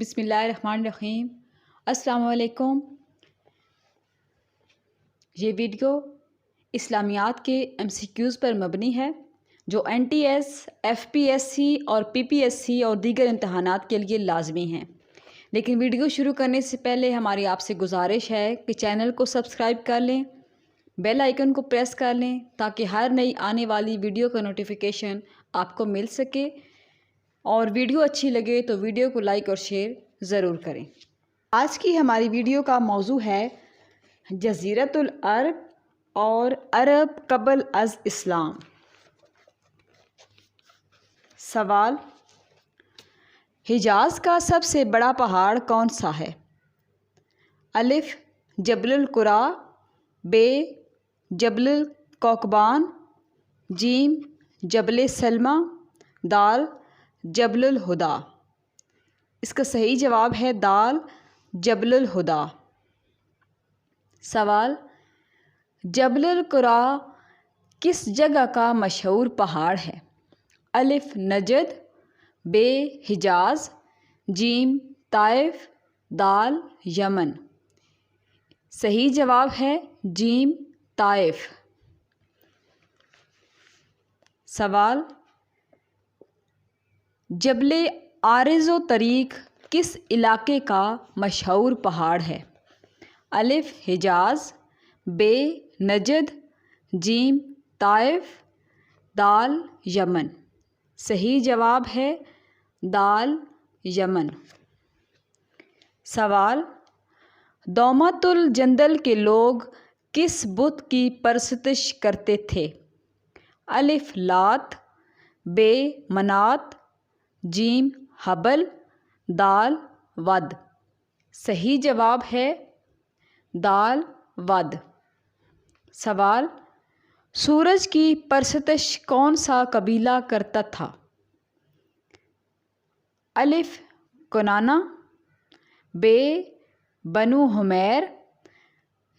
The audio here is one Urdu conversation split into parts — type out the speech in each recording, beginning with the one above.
بسم اللہ الرحمن الرحیم۔ السلام علیکم۔ یہ ویڈیو اسلامیات کے MCQs پر مبنی ہے جو NTS، FPSC اور PPSC اور دیگر امتحانات کے لیے لازمی ہیں۔ لیکن ویڈیو شروع کرنے سے پہلے ہماری آپ سے گزارش ہے کہ چینل کو سبسکرائب کر لیں، بیل آئیکن کو پریس کر لیں تاکہ ہر نئی آنے والی ویڈیو کا نوٹیفیکیشن آپ کو مل سکے، اور ویڈیو اچھی لگے تو ویڈیو کو لائک اور شیئر ضرور کریں۔ آج کی ہماری ویڈیو کا موضوع ہے جزیرۃ العرب اور عرب قبل از اسلام۔ سوال: حجاز کا سب سے بڑا پہاڑ کون سا ہے؟ الف جبل القرا، ب جبل الکوکبان، جیم جبل سلمہ، دال جبل الہدا۔ اس کا صحیح جواب ہے دال جبل الہدا۔ سوال: جبل القرا کس جگہ کا مشہور پہاڑ ہے؟ الف نجد، ب حجاز، جیم طائف، دال یمن۔ صحیح جواب ہے جیم طائف۔ سوال: جبل عارض و طریق کس علاقے کا مشہور پہاڑ ہے؟ الف حجاز، ب نجد، جیم طائف، دال یمن۔ صحیح جواب ہے دال یمن۔ سوال: دومت الجندل کے لوگ کس بت کی پرستش کرتے تھے؟ الف لات، ب منات، جیم حبل، دال ود۔ صحیح جواب ہے دال ود۔ سوال: سورج کی پرستش کون سا قبیلہ کرتا تھا؟ الف کنانہ، ب بنو حمیر،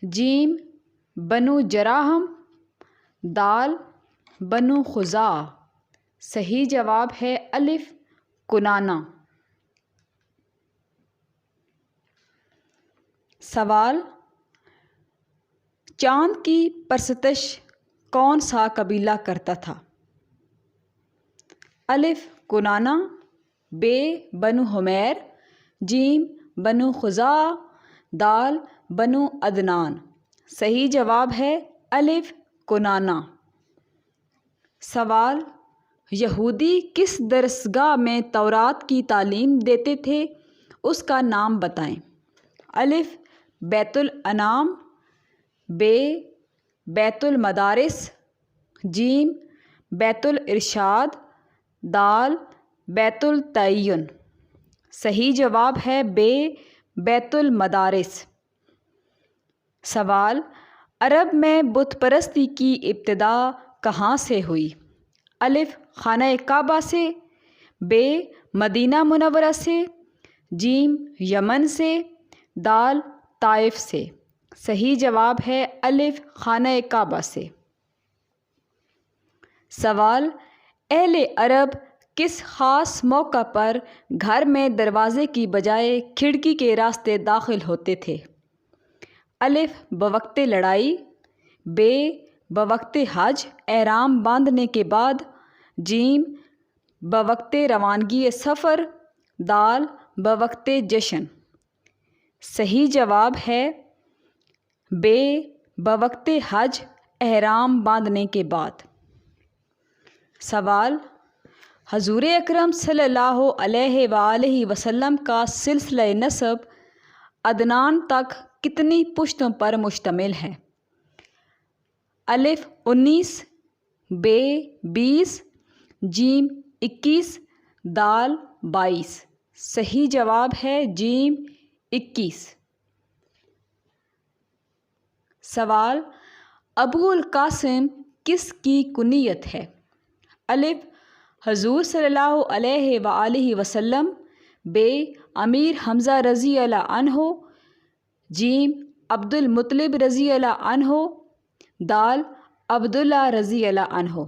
جیم بنو جراحم، دال بنو خزاعہ۔ صحیح جواب ہے الف کنانہ۔ سوال: چاند کی پرستش کون سا قبیلہ کرتا تھا؟ الف کنانہ، ب بنو حمیر، جیم بنو خزاعہ، دال بنو عدنان۔ صحیح جواب ہے الف کنانہ۔ سوال: یہودی کس درسگاہ میں تورات کی تعلیم دیتے تھے، اس کا نام بتائیں۔ الف بیت الانعام، ب بیت المدارس، جیم بیت الارشاد، دال بیت التعین۔ صحیح جواب ہے ب بیت المدارس۔ سوال: عرب میں بت پرستی کی ابتدا کہاں سے ہوئی؟ الف خانہ کعبہ سے، ب مدینہ منورہ سے، جیم یمن سے، دال طائف سے۔ صحیح جواب ہے الف خانہ کعبہ سے۔ سوال: اہل عرب کس خاص موقع پر گھر میں دروازے کی بجائے کھڑکی کے راستے داخل ہوتے تھے؟ الف بوقت لڑائی، ب بوقت حج احرام باندھنے کے بعد، جیم بوقت روانگی سفر، دال بوقت جشن۔ صحیح جواب ہے ب بوقت حج احرام باندھنے کے بعد۔ سوال: حضور اکرم صلی اللہ علیہ وآلہ وسلم کا سلسلہ نسب عدنان تک کتنی پشتوں پر مشتمل ہے؟ الف 19، ب 20، جیم 21، دال 22۔ صحیح جواب ہے جیم 21۔ سوال: ابو القاسم کس کی کنیت ہے؟ الف حضور صلی اللہ علیہ وآلہ وسلم، ب امیر حمزہ رضی اللہ عنہ، جیم عبد المطلب رضی اللہ عنہ، دال عبداللہ رضی اللہ عنہ۔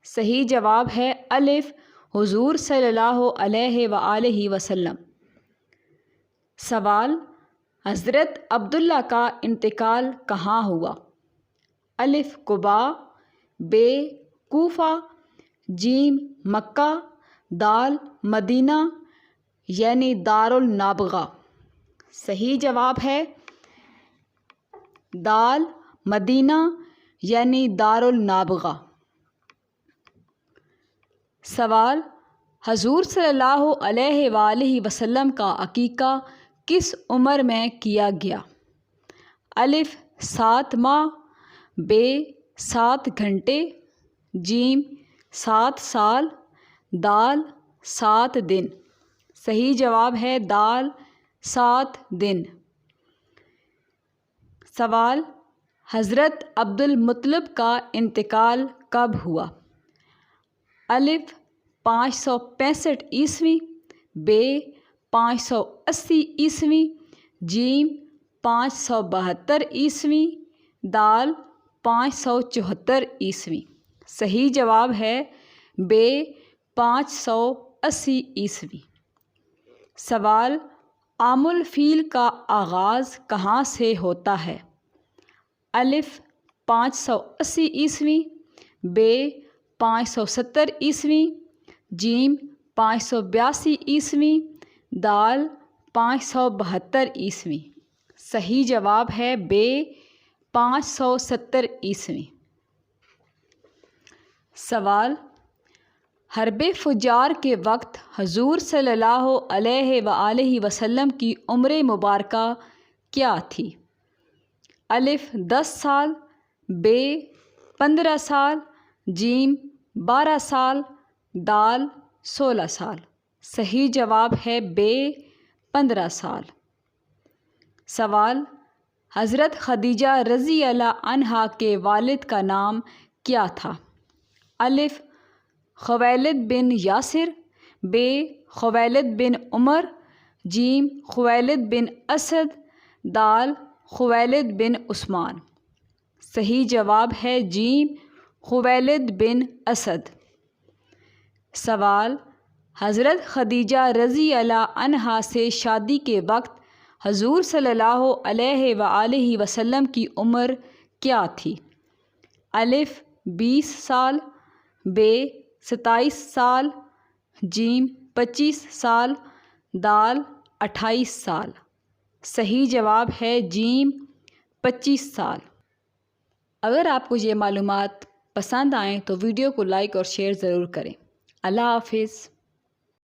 صحیح جواب ہے الف حضور صلی اللہ علیہ وآلہ وسلم۔ سوال: حضرت عبداللہ کا انتقال کہاں ہوا؟ الف قباء، ب کوفہ، جیم مکہ، دال مدینہ یعنی دارالنابغہ۔ صحیح جواب ہے دال مدینہ یعنی دارالنابغہ۔ سوال: حضور صلی اللہ علیہ وآلہ وسلم کا عقیقہ کس عمر میں کیا گیا؟ الف 7 ماہ، ب 7 گھنٹے، جیم 7 سال، دال 7 دن۔ صحیح جواب ہے دال 7 دن۔ سوال: حضرت عبدالمطلب کا انتقال کب ہوا؟ الف 565 عیسوی، ب 580 عیسوی، جیم 572 عیسوی، دال 574 عیسوی۔ صحیح جواب ہے ب 580 عیسوی۔ سوال: عام الفیل کا آغاز کہاں سے ہوتا ہے؟ الف 580 عیسوی، ب 570 عیسوی، جیم 582 عیسوی، دال 572 عیسوی۔ صحیح جواب ہے ب 570 عیسوی۔ سوال: حرب فجار کے وقت حضور صلی اللہ علیہ وآلہ وسلم کی عمر مبارکہ کیا تھی؟ الف 10 سال، ب 15 سال، جیم 12 سال، دال 16 سال۔ صحیح جواب ہے ب 15 سال۔ سوال: حضرت خدیجہ رضی اللہ عنہا کے والد کا نام کیا تھا؟ الف خویلد بن یاسر، ب خویلد بن عمر، جیم خویلد بن اسد، دال خویلد بن عثمان۔ صحیح جواب ہے جیم خویلد بن اسد۔ سوال: حضرت خدیجہ رضی اللہ عنہا سے شادی کے وقت حضور صلی اللہ علیہ وآلہ وسلم کی عمر کیا تھی؟ الف 20 سال، ب 27 سال، جیم 25 سال، دال 28 سال۔ صحیح جواب ہے جیم 25 سال۔ اگر آپ کو یہ معلومات پسند آئیں تو ویڈیو کو لائک اور شیئر ضرور کریں۔ اللہ حافظ۔